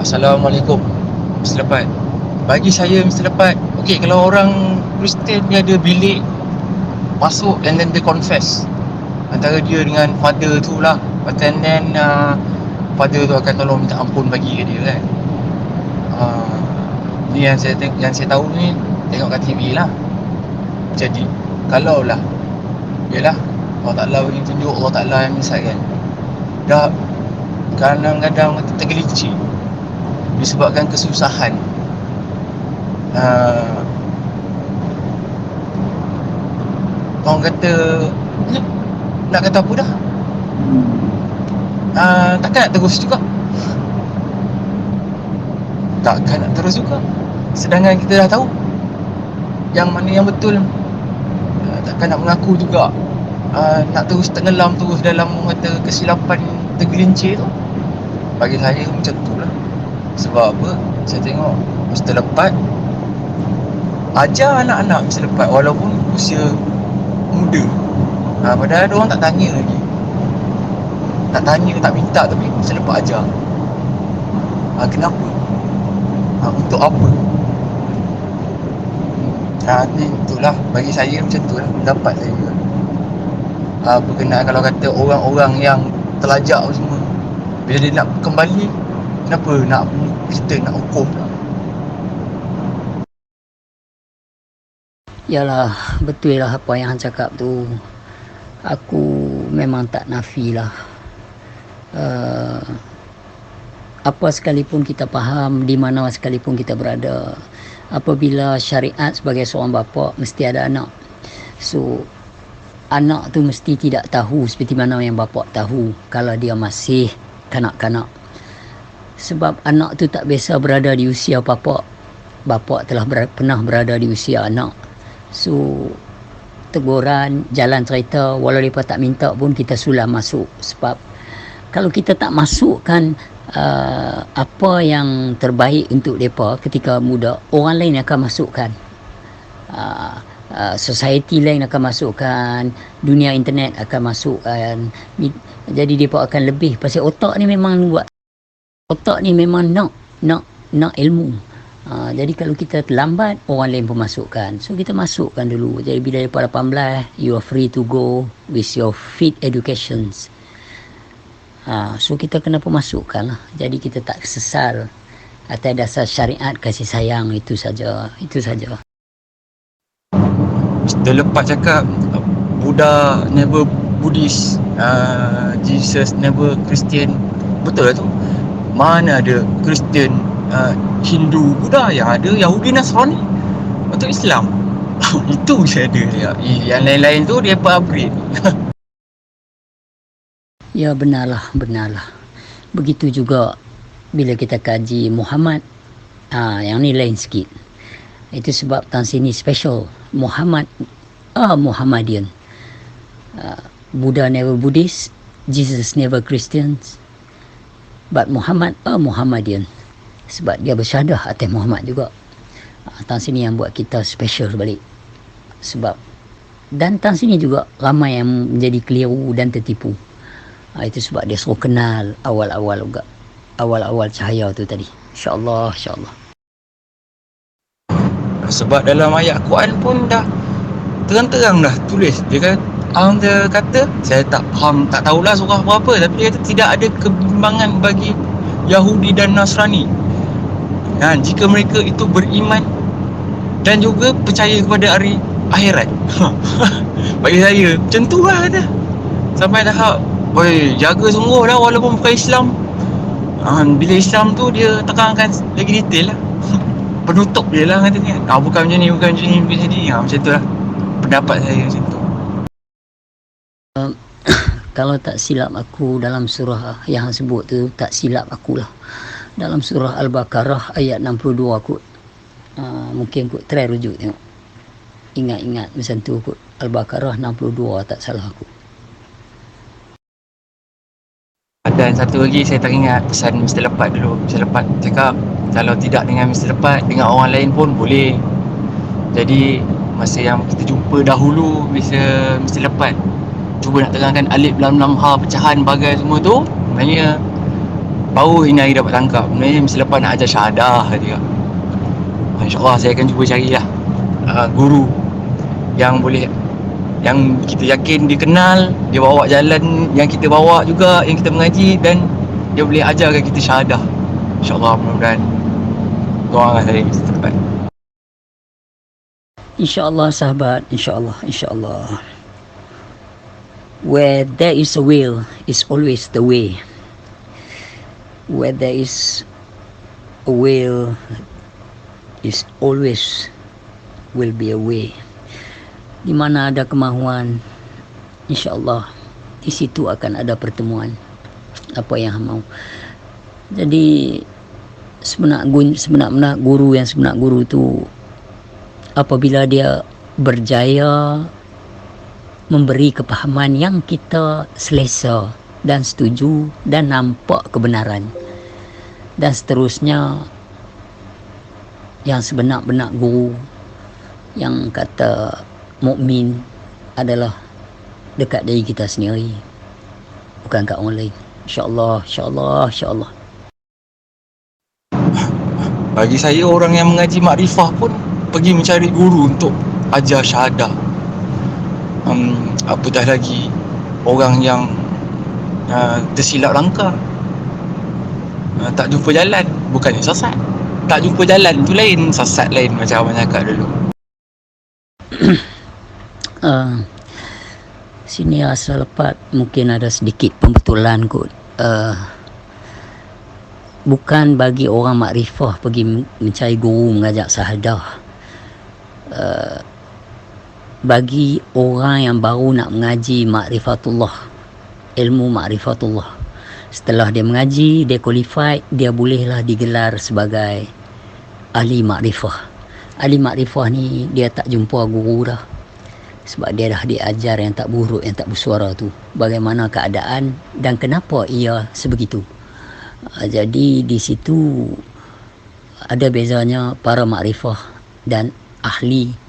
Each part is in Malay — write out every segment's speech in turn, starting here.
Assalamualaikum Mr. Lepat. Bagi saya Mr. Lepat, okey, kalau orang Kristian dia ada bilik masuk and then dia confess antara dia dengan father tu lah, but then father tu akan tolong minta ampun bagi ke dia kan. Ni yang saya tahu ni tengok kat TV lah. Jadi kalau lah, yalah, Allah Ta'ala bagi tunjuk, Allah Ta'ala yang misalkan dah kadang-kadang tergelincir disebabkan kesusahan, orang kata nak kata apa dah, takkan nak terus juga, sedangkan kita dah tahu yang mana yang betul. Takkan nak mengaku juga, nak terus tenggelam terus dalam kata kesilapan tergelincir tu. Bagi saya macam tu lah. Sebab apa? Saya tengok Mr. Lepat ajar anak-anak Mr. Lepat walaupun usia muda. Padahal diorang tak tanya lagi, tak minta, tapi Mr. Lepat ajar. Kenapa? Untuk apa? Ni itulah, bagi saya macam tu lah pendapat saya. Berkenaan kalau kata orang-orang yang terlajak semua, bila dia nak kembali, kenapa kita nak hukum lah? Yalah, betul lah apa yang cakap tu. Aku memang tak nafilah. Apa sekalipun kita faham, di mana sekalipun kita berada, apabila syariat sebagai seorang bapa mesti ada anak. So anak tu mesti tidak tahu seperti mana yang bapa tahu kalau dia masih kanak-kanak. Sebab anak tu tak biasa berada di usia bapa telah pernah berada di usia anak. So teguran, jalan cerita, walau mereka tak minta pun kita sulam masuk. Sebab kalau kita tak masukkan apa yang terbaik untuk mereka ketika muda, orang lain akan masukkan. Society lain akan masukkan, dunia internet akan masukkan. Jadi mereka akan lebih, pasal otak ni memang nak ilmu. Jadi kalau kita terlambat, orang lain pun masukkan. So kita masukkan dulu. Jadi bila daripada 18, you are free to go with your fit educations. So kita kena pemasukkan lah. Jadi kita tak sesal atas dasar syariat kasih sayang. Itu saja. Mr. Lepat cakap Buddha never Buddhist, Jesus never Christian. Betul lah tu. Mana ada Kristian, Hindu, Buddha, yang ada Yahudi, Nasrani atau Islam. Itu saya ada. Yang lain-lain tu dia upgrade. Ya, benarlah. Begitu juga bila kita kaji Muhammad, yang ni lain sikit. Itu sebab tahun sini special. Muhammad Muhammadian. Buddha never Buddhist, Jesus never Christians, but Muhammad Muhammadian. Sebab dia bersyahadah atas Muhammad juga. Tahun sini yang buat kita special balik. Sebab dan tahun sini juga ramai yang menjadi keliru dan tertipu. Itu sebab dia suruh kenal awal-awal cahaya tu tadi. InsyaAllah. Sebab dalam ayat Quran pun dah terang-terang dah tulis. Dia kata, saya tak faham, tak tahulah surah berapa, tapi dia kata tidak ada kebimbangan bagi Yahudi dan Nasrani jika mereka itu beriman dan juga percaya kepada hari akhirat. Bagi saya macam tu lah kata. Sampai tahap jaga sungguh lah walaupun bukan Islam. Bila Islam tu dia tekankan lagi detail lah. Penutup je lah katanya. Bukan macam ni. Macam tu lah pendapat saya macam tu. Kalau tak silap aku dalam surah yang sebut tu, tak silap aku lah, dalam surah Al-Baqarah ayat 62 kot. Mungkin kot try rujuk tengok, ingat macam tu kot. Al-Baqarah 62 tak salah aku. Dan satu lagi saya teringat pesan Mr. Lepat dulu. Mr. Lepat cakap kalau tidak dengan Mr. Lepat, dengan orang lain pun boleh. Jadi masa yang kita jumpa dahulu Mr. Lepat cuba nak terangkan alif lam lam ha, pecahan bagai semua tu, maknanya baru ini hari dapat tangkap. Sebenarnya mesti lepas nak ajar syahadah dia. InsyaAllah saya akan cuba carilah guru yang boleh, yang kita yakin dia kenal, dia bawa jalan yang kita bawa juga, yang kita mengaji, dan dia boleh ajarkan kita syahadah. InsyaAllah, mudah-mudahan doakan saya kita dapat. InsyaAllah sahabat, insyaAllah. Where there is a will is always the way. Where there is a will is always will be a way. Di mana ada kemahuan, insyaAllah di situ akan ada pertemuan. Apa yang mau. Jadi sebenar guru tu apabila dia berjaya memberi kepahaman yang kita selesa dan setuju dan nampak kebenaran, dan seterusnya, yang sebenar-benar guru yang kata mukmin adalah dekat diri kita sendiri, bukan kat orang lain. InsyaAllah. Bagi saya, orang yang mengaji makrifah pun pergi mencari guru untuk ajar syahadah. Apatah lagi orang yang tersilap langkah, tak jumpa jalan, bukannya sesat. Tak jumpa jalan tu lain, sesat lain, macam abang cakap dulu. Sini asal lepat mungkin ada sedikit pembetulan kot. Bukan bagi orang makrifah pergi mencari guru mengajak syahadah. Bagi orang yang baru nak mengaji makrifatullah, ilmu makrifatullah, setelah dia mengaji, dia qualified, dia bolehlah digelar sebagai ahli makrifah. Ahli makrifah ni dia tak jumpa guru dah, sebab dia dah diajar yang tak buruk, yang tak bersuara tu, bagaimana keadaan dan kenapa ia sebegitu. Jadi di situ ada bezanya para makrifah dan ahli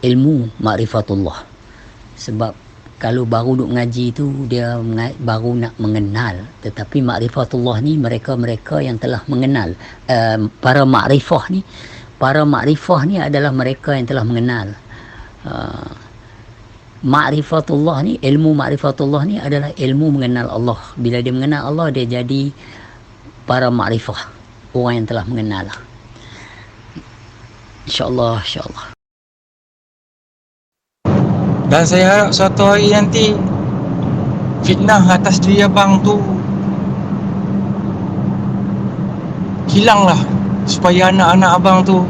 ilmu makrifatullah. Sebab kalau baru duk mengaji tu dia baru nak mengenal, tetapi makrifatullah ni mereka yang telah mengenal. Para makrifah ni adalah mereka yang telah mengenal. Makrifatullah ni, ilmu makrifatullah ni adalah ilmu mengenal Allah. Bila dia mengenal Allah, dia jadi para makrifah, orang yang telah mengenal. InsyaAllah. Dan saya harap suatu hari nanti fitnah atas diri abang tu hilanglah, supaya anak-anak abang tu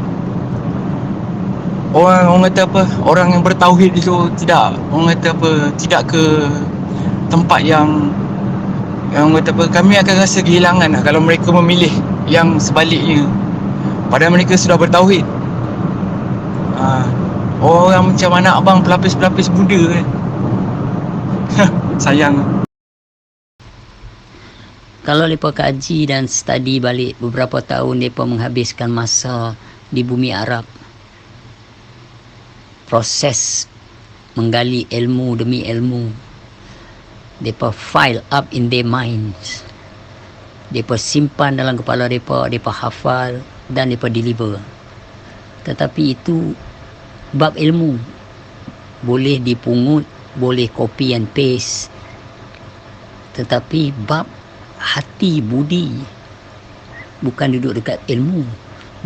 orang kata apa, orang yang bertauhid itu tidak, orang kata apa, tidak ke tempat yang kata apa, kami akan rasa kehilangan lah kalau mereka memilih yang sebaliknya, padahal mereka sudah bertauhid. Orang macam anak abang pelapis-pelapis muda kan. Sayang. Kalau mereka kaji dan study balik beberapa tahun, mereka menghabiskan masa di bumi Arab, proses menggali ilmu demi ilmu, mereka file up in their minds, mereka simpan dalam kepala mereka hafal dan mereka deliver. Tetapi itu bab ilmu, boleh dipungut, boleh copy and paste, tetapi bab hati budi bukan duduk dekat ilmu,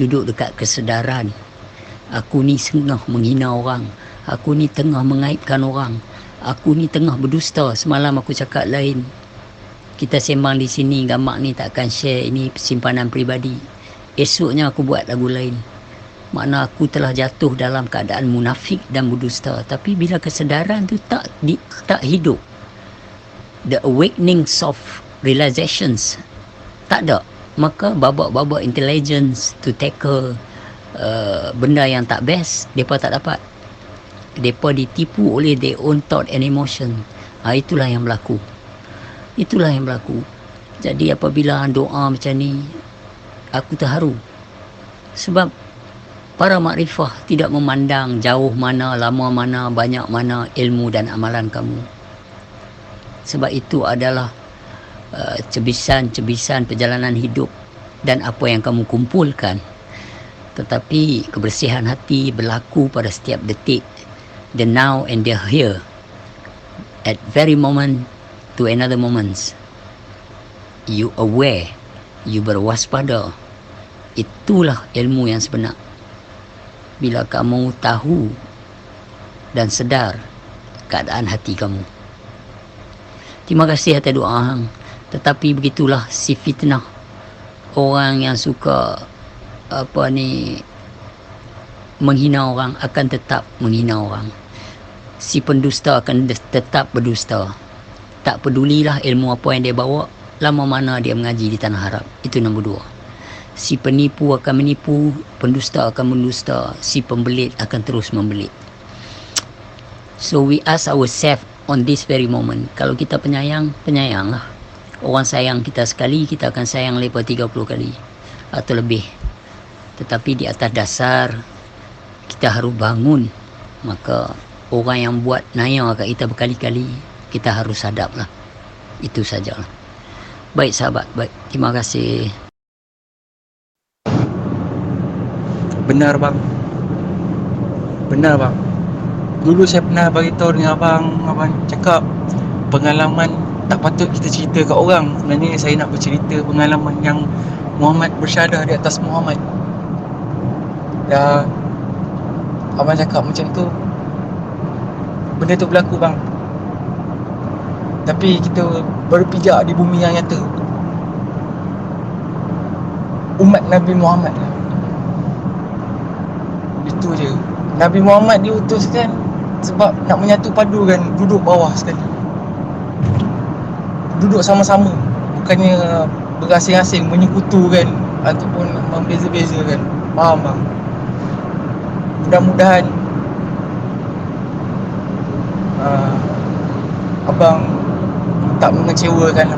duduk dekat kesedaran. Aku ni tengah menghina orang, aku ni tengah mengaibkan orang, aku ni tengah berdusta. Semalam aku cakap lain, kita sembang di sini, gamak ni tak akan share, ini simpanan peribadi. Esoknya aku buat lagu lain, makna aku telah jatuh dalam keadaan munafik dan berdusta. Tapi bila kesedaran tu tak hidup, the awakenings of realizations tak ada, maka babak-babak intelligence to tackle benda yang tak best, mereka tak dapat. Mereka ditipu oleh their own thought and emotion. Itulah yang berlaku. Jadi apabila doa macam ni, aku terharu. Sebab para makrifah tidak memandang jauh mana, lama mana, banyak mana ilmu dan amalan kamu. Sebab itu adalah cebisan-cebisan perjalanan hidup dan apa yang kamu kumpulkan. Tetapi kebersihan hati berlaku pada setiap detik, the now and the here, at very moment to another moments. You aware, you berwaspada. Itulah ilmu yang sebenar. Bila kamu tahu dan sedar keadaan hati kamu. Terima kasih atas doa hang. Tetapi begitulah si fitnah. Orang yang suka menghina orang akan tetap menghina orang. Si pendusta akan tetap berdusta. Tak pedulilah ilmu apa yang dia bawa, lama mana dia mengaji di tanah Arab. Itu nombor 2. Si penipu akan menipu, pendusta akan mendusta, si pembelit akan terus membelit. So we ask ourselves on this very moment, kalau kita penyayang, penyayanglah. Orang sayang kita sekali, kita akan sayang lepas 30 kali atau lebih. Tetapi di atas dasar kita harus bangun. Maka orang yang buat naya kat kita berkali-kali, kita harus hadaplah. Itu sajalah. Baik sahabat, baik. Terima kasih. Benar bang. Benar bang. Dulu saya pernah beritahu dengan abang cakap pengalaman tak patut kita cerita kat orang. Sebenarnya saya nak bercerita pengalaman yang Muhammad bersyahadah di atas Muhammad. Dan abang cakap macam tu, benda tu berlaku bang. Tapi kita berpijak di bumi yang nyata. Umat Nabi Muhammad lah. Itu je. Nabi Muhammad diutuskan sebab nak menyatu padukan duduk bawah sekali. Duduk sama-sama. Bukannya berasing-asing menyekutukan ataupun membeza-bezakan. Faham bang? Mudah-mudahan abang tak mengecewakan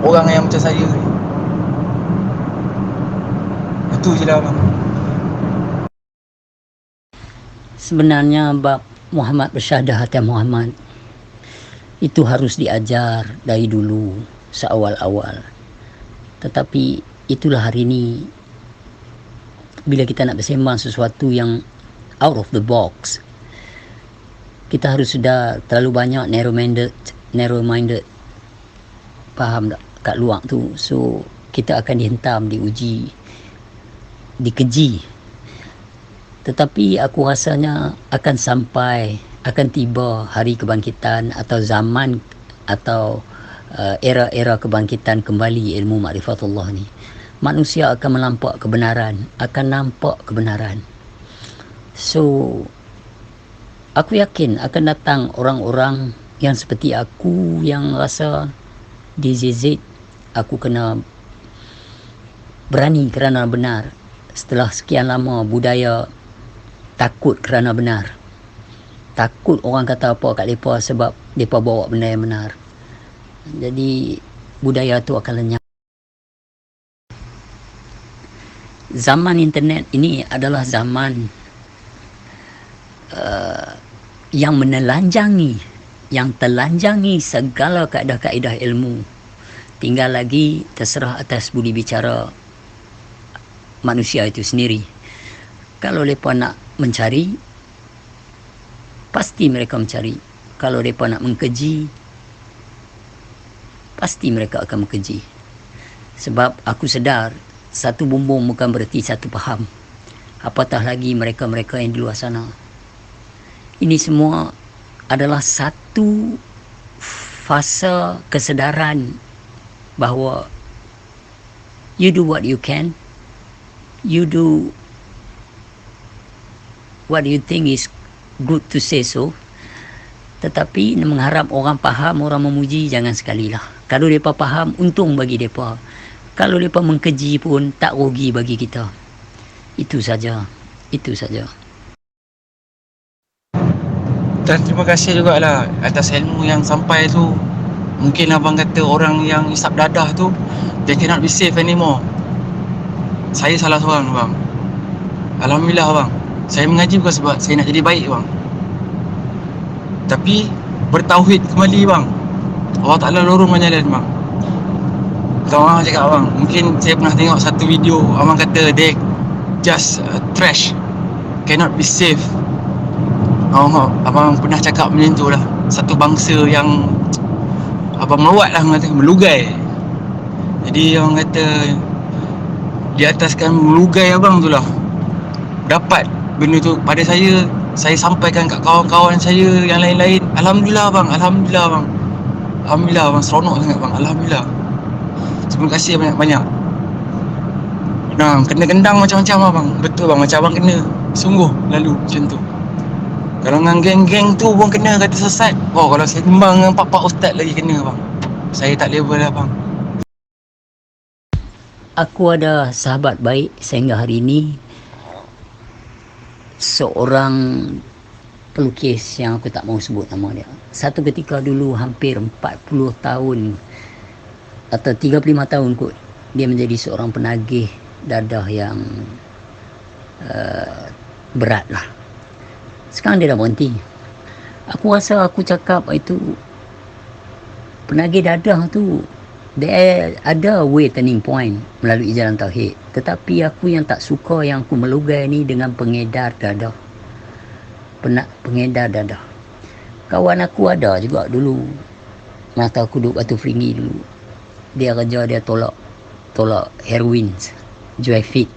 orang yang macam saya ni. Itu je lah abang. Sebenarnya bab Muhammad bersyahadah atas Muhammad itu harus diajar dari dulu, seawal-awal. Tetapi itulah hari ini, bila kita nak bersembang sesuatu yang out of the box, kita harus sudah terlalu banyak narrow-minded, faham tak, kat luar tu. So kita akan dihentam, diuji, dikeji. Tetapi aku rasanya akan tiba hari kebangkitan atau zaman atau era-era kebangkitan kembali ilmu ma'rifatullah ni. Manusia akan melampak kebenaran, akan nampak kebenaran. So aku yakin akan datang orang-orang yang seperti aku yang rasa di ZZ aku kena berani kerana benar. Setelah sekian lama budaya takut kerana benar. Takut orang kata apa kat mereka sebab mereka bawa benda yang benar. Jadi budaya tu akan lenyap. Zaman internet ini adalah zaman yang telanjangi segala kaedah-kaedah ilmu. Tinggal lagi terserah atas budi bicara manusia itu sendiri. Kalau mereka nak mencari, pasti mereka mencari. Kalau mereka nak mengkaji, pasti mereka akan mengkaji. Sebab aku sedar, satu bumbung bukan berarti satu faham. Apatah lagi mereka-mereka yang di luar sana. Ini semua adalah satu fasa kesedaran bahawa you do what you can, you do what you think is good to say so. Tetapi mengharap orang faham, orang memuji, jangan sekali lah. Kalau mereka faham, untung bagi mereka. Kalau mereka mengkeji pun, tak rugi bagi kita. Itu saja. Itu saja. Dan terima kasih jugalah atas ilmu yang sampai tu. Mungkin abang kata orang yang isap dadah tu, they cannot be safe anymore. Saya salah seorang bang. Alhamdulillah bang. Saya mengaji bukan sebab saya nak jadi baik bang, tapi bertauhid kembali bang. Allah Ta'ala lorong jalan bang. Abang cakap abang, mungkin saya pernah tengok satu video abang kata they just trash, cannot be safe. Abang pernah cakap macam tu lah. Satu bangsa yang abang meluat lah, kata melugai. Jadi abang kata di ataskan melugai abang tu lah, dapat benda tu pada saya sampaikan kat kawan-kawan saya yang lain-lain. Alhamdulillah abang, Alhamdulillah abang, Alhamdulillah abang, seronok sangat bang, Alhamdulillah. Terima kasih banyak-banyak. Nah, kena gendang macam-macam abang. Betul bang, macam abang kena sungguh lalu macam tu. Kalau dengan geng-geng tu pun kena kata sesat. Oh, kalau saya kembang dengan pak-pak ustaz lagi kena bang. Saya tak level lah bang. Aku ada sahabat baik sehingga hari ini, seorang pelukis yang aku tak mau sebut nama dia. Satu ketika dulu hampir 40 tahun atau 35 tahun kot, dia menjadi seorang penagih dadah yang berat lah. Sekarang dia dah berhenti. Aku rasa aku cakap itu, penagih dadah tu dia ada way turning point melalui jalan tauhid. Tetapi aku yang tak suka yang aku melugai ni dengan pengedar dadah. Pengedar dadah. Kawan aku ada juga dulu, masa aku duduk Batu Feringgi dulu, dia kerja, dia tolak heroin, jual fit.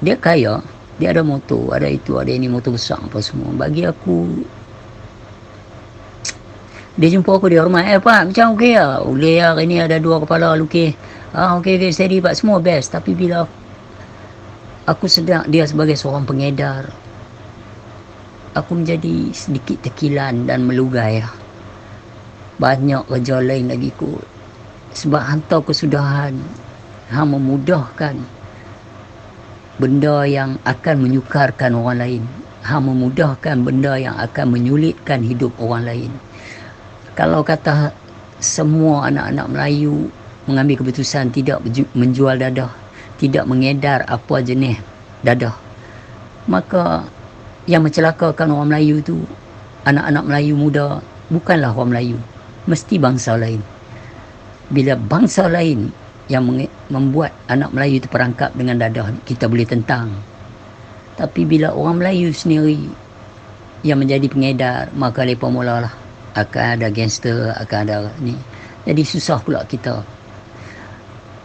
Dia kaya, dia ada motor, ada itu, ada ini, motor besar apa semua. Bagi aku, dia jumpa aku, dia hormat, pak macam okey lah, boleh lah, hari ni ada 2 kepala lukis, okey, steady pak, semua best. Tapi bila aku sedang dia sebagai seorang pengedar, aku menjadi sedikit tekilan dan melugai lah. Banyak kerja lain lagi kot, sebab hantar kesudahan memudahkan benda yang akan menyukarkan orang lain, memudahkan benda yang akan menyulitkan hidup orang lain. Kalau kata semua anak-anak Melayu mengambil keputusan tidak menjual dadah, tidak mengedar apa jenis dadah, maka yang mencelakakan orang Melayu tu, anak-anak Melayu muda, bukanlah orang Melayu, mesti bangsa lain. Bila bangsa lain yang membuat anak Melayu itu perangkap dengan dadah, kita boleh tentang. Tapi bila orang Melayu sendiri yang menjadi pengedar, maka mereka mulalah akan ada gangster, akan ada ni. Jadi susah pula kita.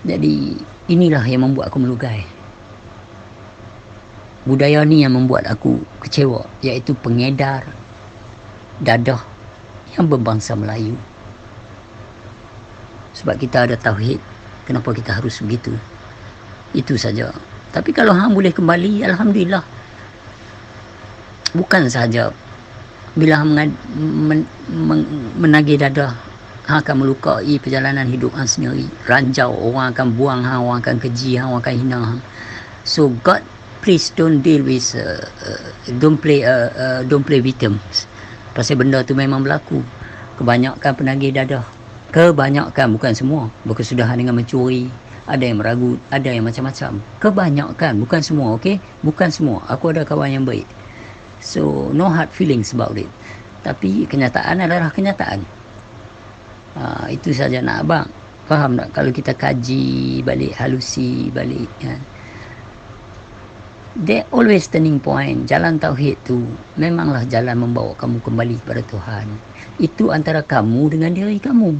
Jadi inilah yang membuat aku melugai. Budaya ni yang membuat aku kecewa, iaitu pengedar dadah yang berbangsa Melayu. Sebab kita ada tauhid, kenapa kita harus begitu? Itu saja. Tapi kalau hang boleh kembali, alhamdulillah. Bukan sahaja bila menagih dadah, hang akan melukai perjalanan hidup hang sendiri. Ranjau, orang akan buang hang, orang akan keji hang, orang akan hina hang. So God, please don't deal with don't play victims. Pasal benda tu memang berlaku. Kebanyakan penagih dadah, kebanyakan, bukan semua, berkesudahan dengan mencuri, ada yang meragut, ada yang macam-macam. Kebanyakan, bukan semua, okey? Bukan semua. Aku ada kawan yang baik. So, no hard feelings about it. Tapi kenyataan adalah kenyataan. Itu saja nak abang. Faham tak? Kalau kita kaji balik, halusi balik, kan? There always turning point. Jalan tauhid tu memanglah jalan membawa kamu kembali kepada Tuhan. Itu antara kamu dengan diri kamu.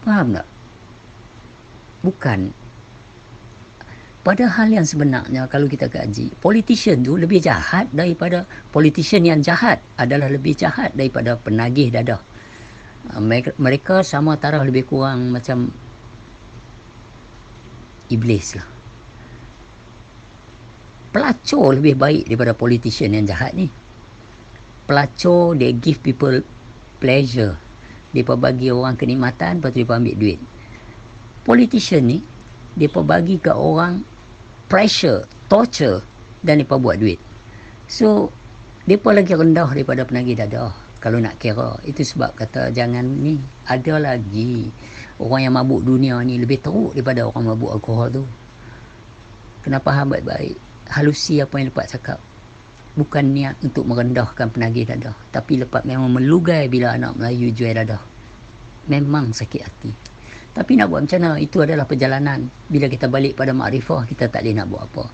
Faham tak? Bukan. Padahal yang sebenarnya kalau kita kaji, politician tu lebih jahat daripada, politician yang jahat adalah lebih jahat daripada penagih dadah. Mereka sama taraf lebih kurang macam iblis lah. Pelacur lebih baik daripada politician yang jahat ni. Pelacur, they give people pleasure. Mereka bagi orang kenikmatan, lepas tu mereka ambil duit. Politician ni, mereka bagi ke orang pressure, torture, dan mereka buat duit. So, mereka lagi rendah daripada penagih dadah. Kalau nak kira, itu sebab kata jangan ni. Ada lagi orang yang mabuk dunia ni lebih teruk daripada orang mabuk alkohol tu. Kena faham baik-baik. Halusi apa yang lepas cakap. Bukan niat untuk merendahkan penagih dadah. Tapi lepas memang melugai bila anak Melayu jual dadah. Memang sakit hati. Tapi nak buat macam mana? Itu adalah perjalanan. Bila kita balik pada makrifah, kita tak boleh nak buat apa.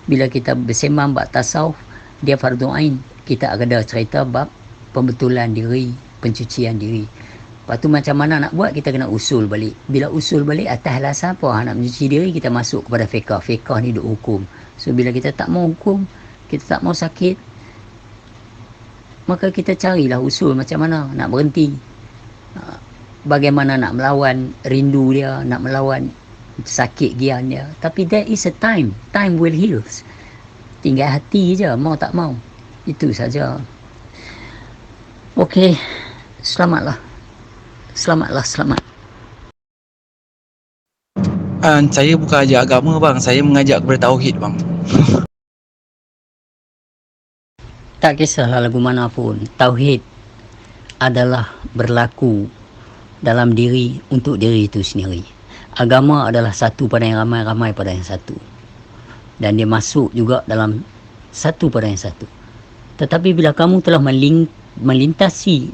Bila kita bersemang bab tasawuf, dia fardu ain. Kita ada cerita bab pembetulan diri, pencucian diri. Lepas tu macam mana nak buat, kita kena usul balik. Bila usul balik, atas alasan apa nak mencuci diri, kita masuk kepada fiqah. Fiqah ni duk hukum. So bila kita tak mau hukum, kita tak mau sakit, maka kita carilah usul macam mana nak berhenti. Bagaimana nak melawan rindu dia, nak melawan sakit gian dia. Tapi there is a time will heal. Tinggal hati je, mau tak mau. Itu saja. Okey, selamat. Saya bukan ajak agama bang, saya mengajak kepada tauhid bang. Tak kisahlah lagu mana pun, tauhid adalah berlaku dalam diri untuk diri itu sendiri. Agama adalah satu pada yang ramai, ramai pada yang satu. Dan dia masuk juga dalam satu pada yang satu. Tetapi bila kamu telah melintasi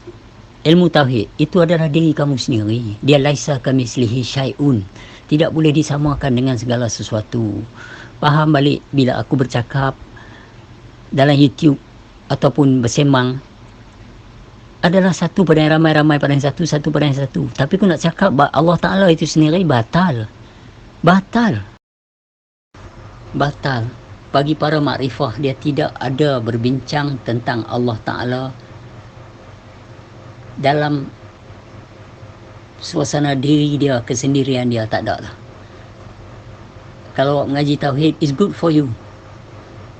ilmu tauhid, itu adalah diri kamu sendiri. Dia laisa kamislihi syai'un. Tidak boleh disamakan dengan segala sesuatu. Faham balik bila aku bercakap dalam YouTube ataupun bersemang, adalah satu pada yang ramai, ramai pada yang satu, satu pada yang satu. Tapi aku nak cakap Allah Ta'ala itu sendiri batal. Bagi para makrifah, dia tidak ada berbincang tentang Allah Ta'ala dalam suasana diri dia, kesendirian dia, tak ada lah. Kalau mengaji tauhid, is good for you.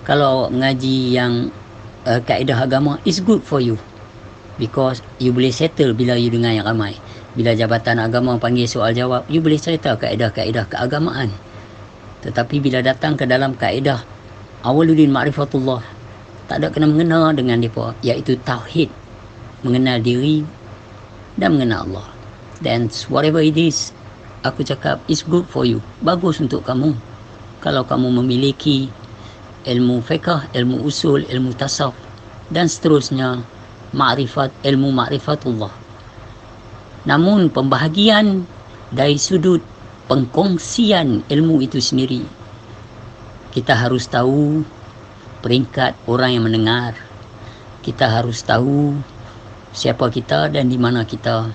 Kalau mengaji yang kaedah agama, is good for you. Because you boleh settle bila you dengan yang ramai. Bila jabatan agama panggil soal jawab, you boleh cerita kaedah-kaedah keagamaan. Tetapi bila datang ke dalam kaedah Awaluddin Ma'rifatullah, tak ada kena mengena dengan mereka, iaitu tauhid, mengenal diri dan mengenal Allah. Then whatever it is, aku cakap is good for you, bagus untuk kamu. Kalau kamu memiliki ilmu fiqh, ilmu usul, ilmu tasawuf dan seterusnya, ilmu ma'rifatullah. Namun pembahagian dari sudut pengkongsian ilmu itu sendiri, kita harus tahu peringkat orang yang mendengar. Kita harus tahu siapa kita dan di mana kita,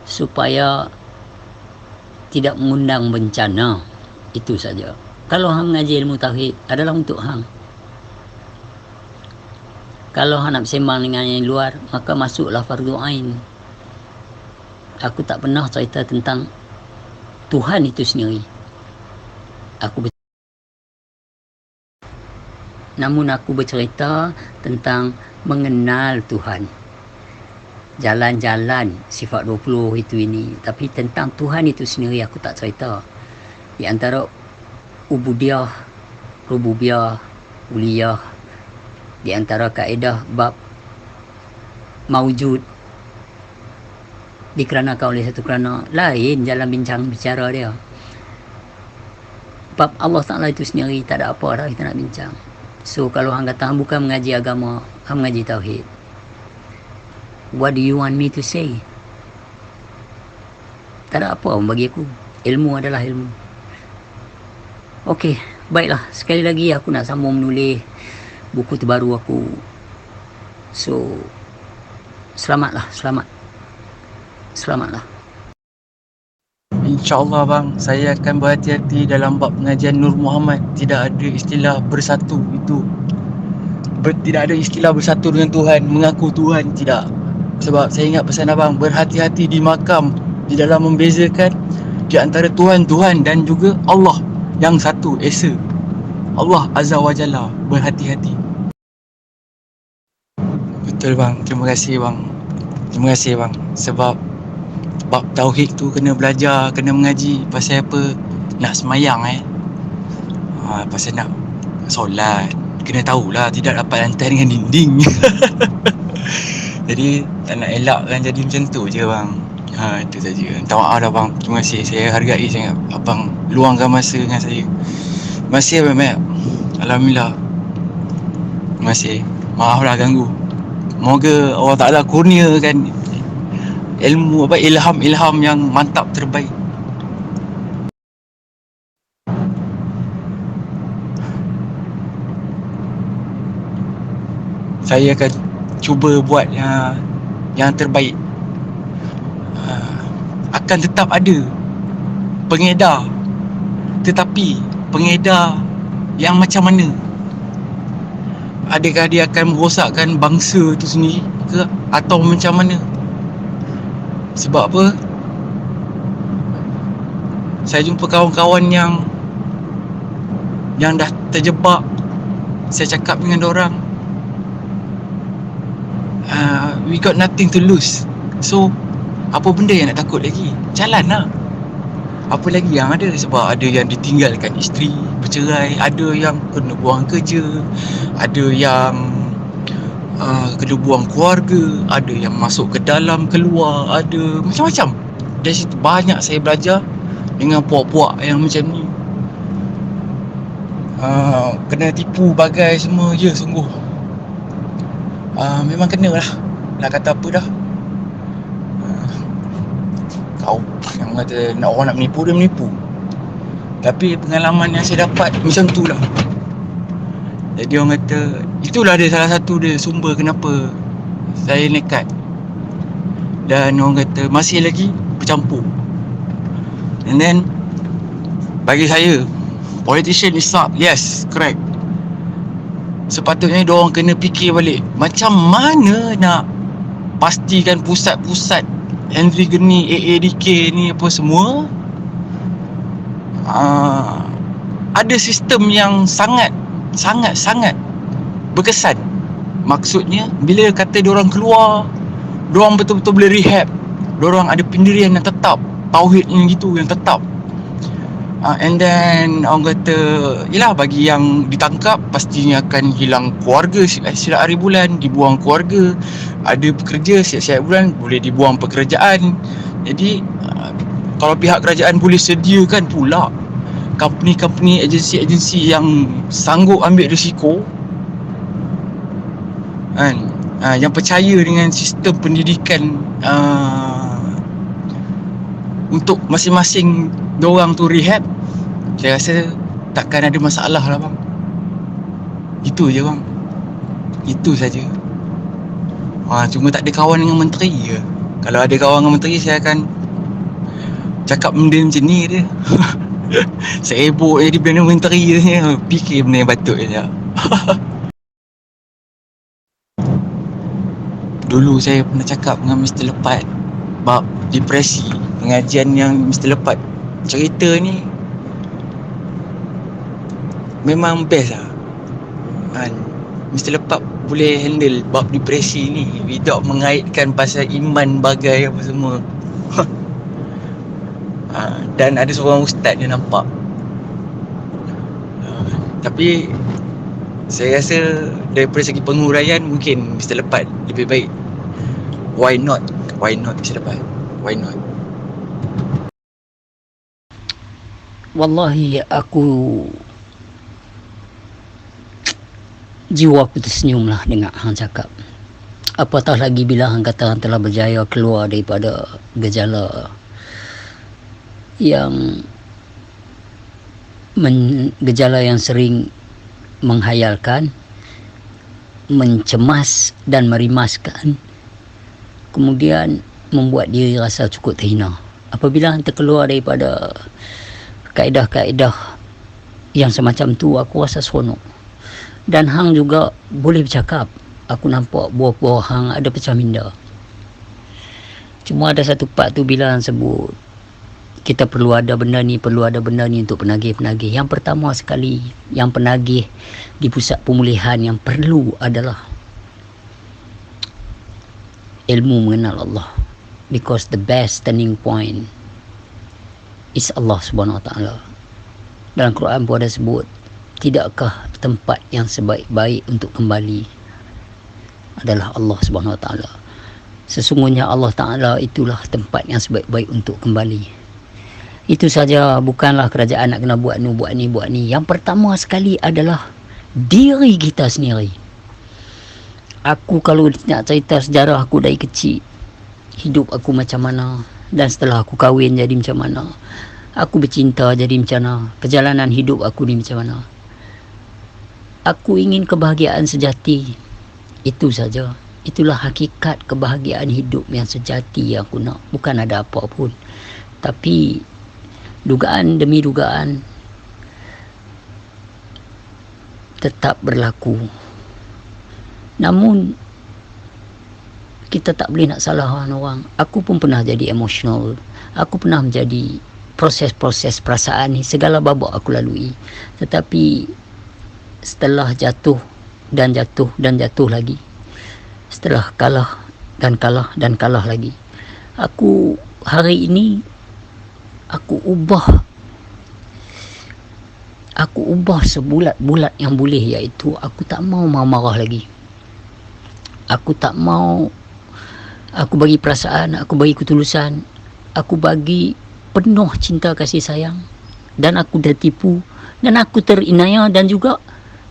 supaya tidak mengundang bencana. Itu saja. Kalau hang mengaji ilmu tauhid adalah untuk hang. Kalau hang nak bersembang dengan yang luar, maka masuklah fardu ain. Aku tak pernah cerita tentang Tuhan itu sendiri. Namun aku bercerita tentang mengenal Tuhan. Jalan-jalan sifat 20 itu ini. Tapi tentang Tuhan itu sendiri aku tak cerita. Di antara ubudiyah, rububiyah, uliyah, di antara kaedah bab maujud, dikeranakan oleh satu kerana lain jalan bincang bicara dia. Bab Allah Ta'ala itu sendiri tak ada apa dah kita nak bincang. So kalau hang kata hang bukan mengaji agama, hang mengaji tauhid, what do you want me to say? Tak ada apa pun bagi aku. Ilmu adalah ilmu. Okey, baiklah. Sekali lagi aku nak sambung menulis buku terbaru aku. So selamatlah. InsyaAllah bang, saya akan berhati-hati dalam bab pengajian Nur Muhammad. Tidak ada istilah bersatu itu. Tidak ada istilah bersatu dengan Tuhan, mengaku Tuhan, tidak. Sebab saya ingat pesan abang, berhati-hati di makam, di dalam membezakan di antara Tuhan dan juga Allah yang satu, Esa. Allah Azza wa Jalla, berhati-hati. Betul bang, terima kasih bang. Sebab bab tauhid tu kena belajar, kena mengaji. Pasal apa? Nak semayang pasal nak solat, kena tahulah, tidak dapat lantai dengan dinding. Jadi tak nak elakkan jadi macam tu je bang. Itu saja. Minta maaf dah bang. Terima kasih. Saya hargai sangat abang luangkan masa dengan saya. Terima kasih banyak. Alhamdulillah. Terima kasih. Maaf lah ganggu. Moga Allah Ta'ala kurniakan ilmu ilham yang mantap terbaik. Saya akan cuba buat yang terbaik. Akan tetap ada pengedar, tetapi pengedar yang macam mana? Adakah dia akan merosakkan bangsa tu sendiri ke, atau macam mana? Sebab apa? Saya jumpa kawan-kawan yang dah terjebak. Saya cakap dengan dorang, we got nothing to lose. So apa benda yang nak takut lagi? Jalan lah. Apa lagi yang ada? Sebab ada yang ditinggalkan isteri, bercerai, ada yang kena buang kerja, ada yang kena buang keluarga, ada yang masuk ke dalam, keluar, ada macam-macam. Dari situ banyak saya belajar dengan puak-puak yang macam ni. Kena tipu bagai semua, ya sungguh. Memang kena lah. Nak kata apa dah. Kau yang kata orang nak menipu, dia menipu. Tapi pengalaman yang saya dapat macam tu lah. Jadi orang kata, itulah dia salah satu dia sumber kenapa saya nekat. Dan orang kata masih lagi bercampur. And then bagi saya, politician is not, yes, correct. Sepatutnya diorang kena fikir balik, macam mana nak pastikan pusat-pusat Henry Geni, AADK ni apa semua ada sistem yang sangat berkesan. Maksudnya bila kata diorang keluar, diorang betul-betul boleh rehab, diorang ada pendirian yang tetap, tauhid yang gitu yang tetap. And then orang kata, yelah, bagi yang ditangkap pastinya akan hilang keluarga silap hari bulan, dibuang keluarga. Ada pekerja siap-siap bulan boleh dibuang pekerjaan. Jadi kalau pihak kerajaan boleh sediakan pula company-company, agensi-agensi yang sanggup ambil risiko kan, yang percaya dengan sistem pendidikan untuk masing-masing diorang tu rehab, saya rasa takkan ada masalah lah bang. Itu je bang, itu saja. Cuma tak ada kawan dengan menteri je. Kalau ada kawan dengan menteri, saya akan cakap benda macam ni dia. Saya ebok jadi benda menteri je, fikir benda yang patut je. Dulu saya pernah cakap dengan Mr. Lepat bab depresi. Pengajian yang Mr. Lepat cerita ni memang best lah. Mr. Lepat boleh handle bab depresi ni without mengaitkan pasal iman bagai apa semua. Dan ada seorang ustaz yang nampak. Tapi saya rasa daripada segi penguraian mungkin Mr. Lepat lebih baik. Why not Mr. Lepat? Why not? Wallahi jiwa aku tersenyum lah dengar hang cakap. Apatah lagi bila hang kata hang telah berjaya keluar daripada gejala yang sering menghayalkan, mencemas dan merimaskan, kemudian membuat diri rasa cukup terhina. Apabila hang terkeluar daripada kaedah-kaedah yang semacam tu, aku rasa seronok. Dan hang juga boleh bercakap, aku nampak buah-buah hang ada pecah minda. Cuma ada satu part tu bila hang sebut kita perlu ada benda ni untuk penagih-penagih. Yang pertama sekali, yang penagih di pusat pemulihan yang perlu adalah ilmu mengenal Allah. Because the best turning point is Allah Subhanahu Wa Taala. Dalam Quran pun ada sebut, tidakkah tempat yang sebaik-baik untuk kembali adalah Allah Subhanahu Wa Taala. Sesungguhnya Allah Taala itulah tempat yang sebaik-baik untuk kembali. Itu saja, bukanlah kerajaan nak kena buat ni. Yang pertama sekali adalah diri kita sendiri. Aku kalau nak cerita sejarah aku dari kecil, hidup aku macam mana, dan setelah aku kahwin jadi macam mana, aku bercinta jadi macam mana, perjalanan hidup aku ni macam mana. Aku ingin kebahagiaan sejati, itu saja. Itulah hakikat kebahagiaan hidup yang sejati yang aku nak. Bukan ada apa pun, tapi dugaan demi dugaan tetap berlaku. Namun kita tak boleh nak salahkan orang. Aku pun pernah jadi emosional. Aku pernah menjadi proses-proses perasaan ni, segala babak aku lalui. Tetapi setelah jatuh dan jatuh dan jatuh lagi, setelah kalah dan kalah dan kalah lagi, aku hari ini aku ubah sebulat-bulat yang boleh, iaitu aku tak mau marah lagi. Aku tak mau. Aku bagi perasaan, aku bagi ketulusan, aku bagi penuh cinta kasih sayang, dan aku dah tipu, dan aku terinaya, dan juga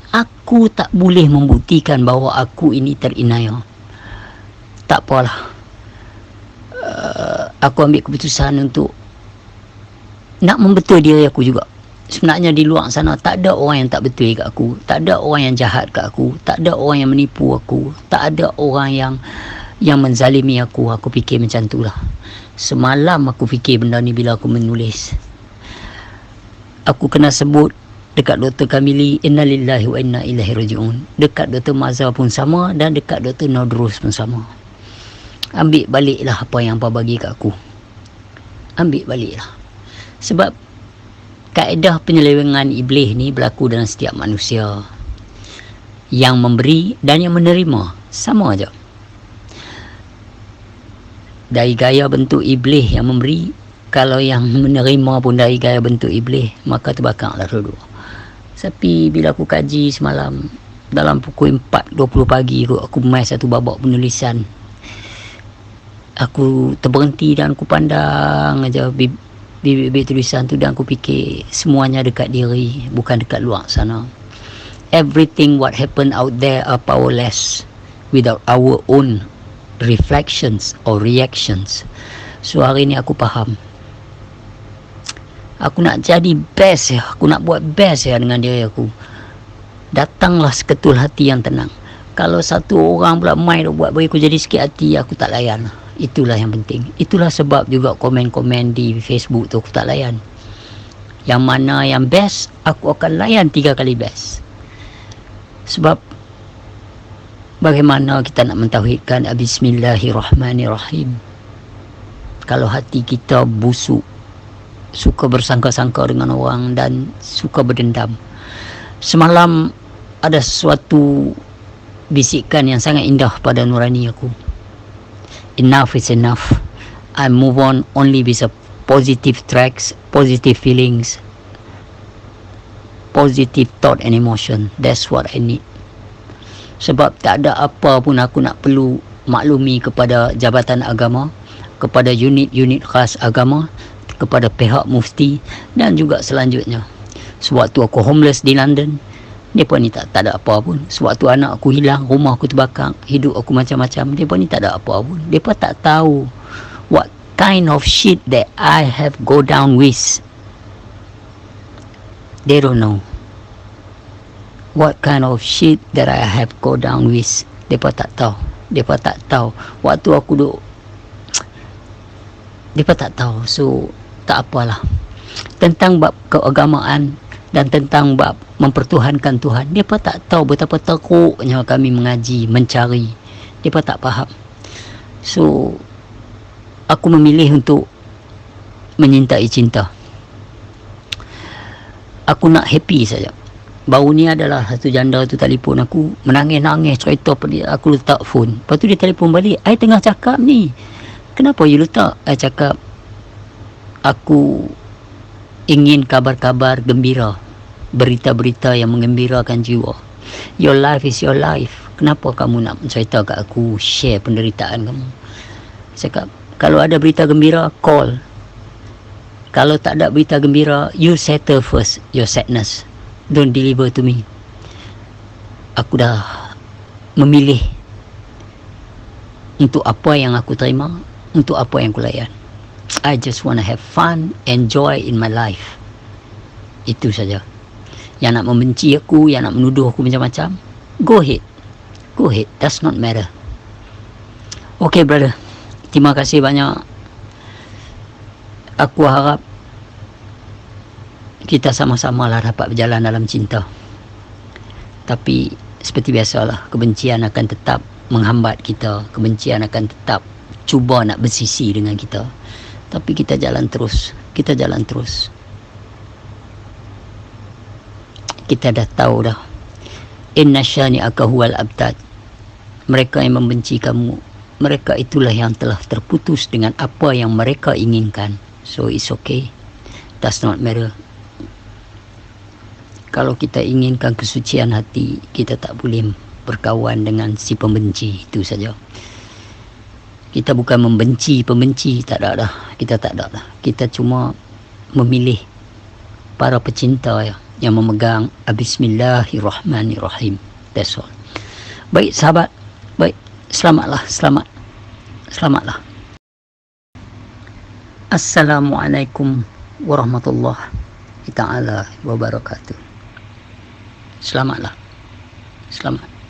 aku tak boleh membuktikan bahawa aku ini terinaya. Tak apalah. Aku ambil keputusan untuk nak membetul diri aku juga. Sebenarnya di luar sana tak ada orang yang tak betul kat aku, tak ada orang yang jahat kat aku, tak ada orang yang menipu aku, tak ada orang yang menzalimi aku. Aku fikir macam tu lah. Semalam aku fikir benda ni bila aku menulis. Aku kena sebut dekat Dr. Kamili, innalillahi wa inna ilaihi raji'un. Dekat Dr. Mazhar pun sama, dan dekat Dr. Nodrus pun sama. Ambil baliklah apa yang apa bagi kat aku. Ambil baliklah. Sebab kaedah penyelewengan iblis ni berlaku dalam setiap manusia. Yang memberi dan yang menerima sama aja. Dari gaya bentuk iblis yang memberi, kalau yang menerima pun dari gaya bentuk iblis, maka terbakarlah dua-dua. Tapi bila aku kaji semalam, dalam pukul 4.20 pagi aku main satu babak penulisan. Aku terberhenti dan aku pandang aja bibit-bibit tulisan tu, dan aku fikir semuanya dekat diri, bukan dekat luar sana. Everything what happened out there are powerless without our own reflections or reactions. So hari ni aku faham. Aku nak jadi best ya. Aku nak buat best ya dengan diri aku. Datanglah seketul hati yang tenang. Kalau satu orang pula main buat bagi aku jadi sikit hati, aku tak layan. Itulah yang penting. Itulah sebab juga komen-komen di Facebook tu aku tak layan. Yang mana yang best, aku akan layan 3 kali best. Sebab bagaimana kita nak mentauhidkan Bismillahirrahmanirrahim kalau hati kita busuk, suka bersangka-sangka dengan orang dan suka berdendam. Semalam ada sesuatu bisikan yang sangat indah pada nurani aku. Enough is enough. I move on only with a positive tracks, positive feelings, positive thought and emotion. That's what I need. Sebab tak ada apa pun aku nak perlu maklumi kepada jabatan agama, kepada unit-unit khas agama, kepada pihak mufti dan juga selanjutnya. Sewaktu aku homeless di London, mereka ni tak ada apa pun. Sewaktu anak aku hilang, rumah aku terbakar, hidup aku macam-macam, mereka ni tak ada apa pun. Mereka tak tahu what kind of shit that I have go down with. They don't know what kind of shit that I have go down with. Mereka tak tahu. Mereka tak tahu. Waktu aku duduk, mereka tak tahu. So tak apalah. Tentang bab keagamaan dan tentang bab mempertuhankan Tuhan, mereka tak tahu betapa teruknya kami mengaji, mencari. Mereka tak faham. So aku memilih untuk menyintai cinta. Aku nak happy saja. Baru ni adalah satu janda tu telefon aku, menangis-nangis cerita pada dia. Aku letak phone. Lepas tu dia telefon balik, I tengah cakap ni. Kenapa you letak? I cakap, aku ingin kabar-kabar gembira, berita-berita yang menggembirakan jiwa. Your life is your life. Kenapa kamu nak cerita kat aku, share penderitaan kamu? Cakap, kalau ada berita gembira, call. Kalau tak ada berita gembira, you settle first your sadness. Don't deliver to me. Aku dah memilih untuk apa yang aku terima Untuk apa yang kulayan? I just want to have fun, enjoy in my life. Itu saja. Yang nak membenci aku, yang nak menuduh aku macam-macam, go ahead. Go ahead. Does not matter. Okay, brother. Terima kasih banyak. Aku harap kita sama-sama lah dapat berjalan dalam cinta. Tapi seperti biasalah, kebencian akan tetap menghambat kita. Kebencian akan tetap cuba nak bersisi dengan kita. Tapi kita jalan terus. Kita jalan terus. Kita dah tahu dah. Inna syani'aka huwal abtar. Mereka yang membenci kamu, mereka itulah yang telah terputus dengan apa yang mereka inginkan. So it's okay. Does not matter. Kalau kita inginkan kesucian hati, kita tak boleh berkawan dengan si pembenci. Itu saja. Kita bukan membenci pembenci, tak ada dah. Kita tak ada dah. Kita cuma memilih para pecinta yang memegang Bismillahirrahmanirrahim. That's all. Baik sahabat, baik, selamatlah. Assalamualaikum warahmatullahi taala wabarakatuh. Selamatlah. Selamat.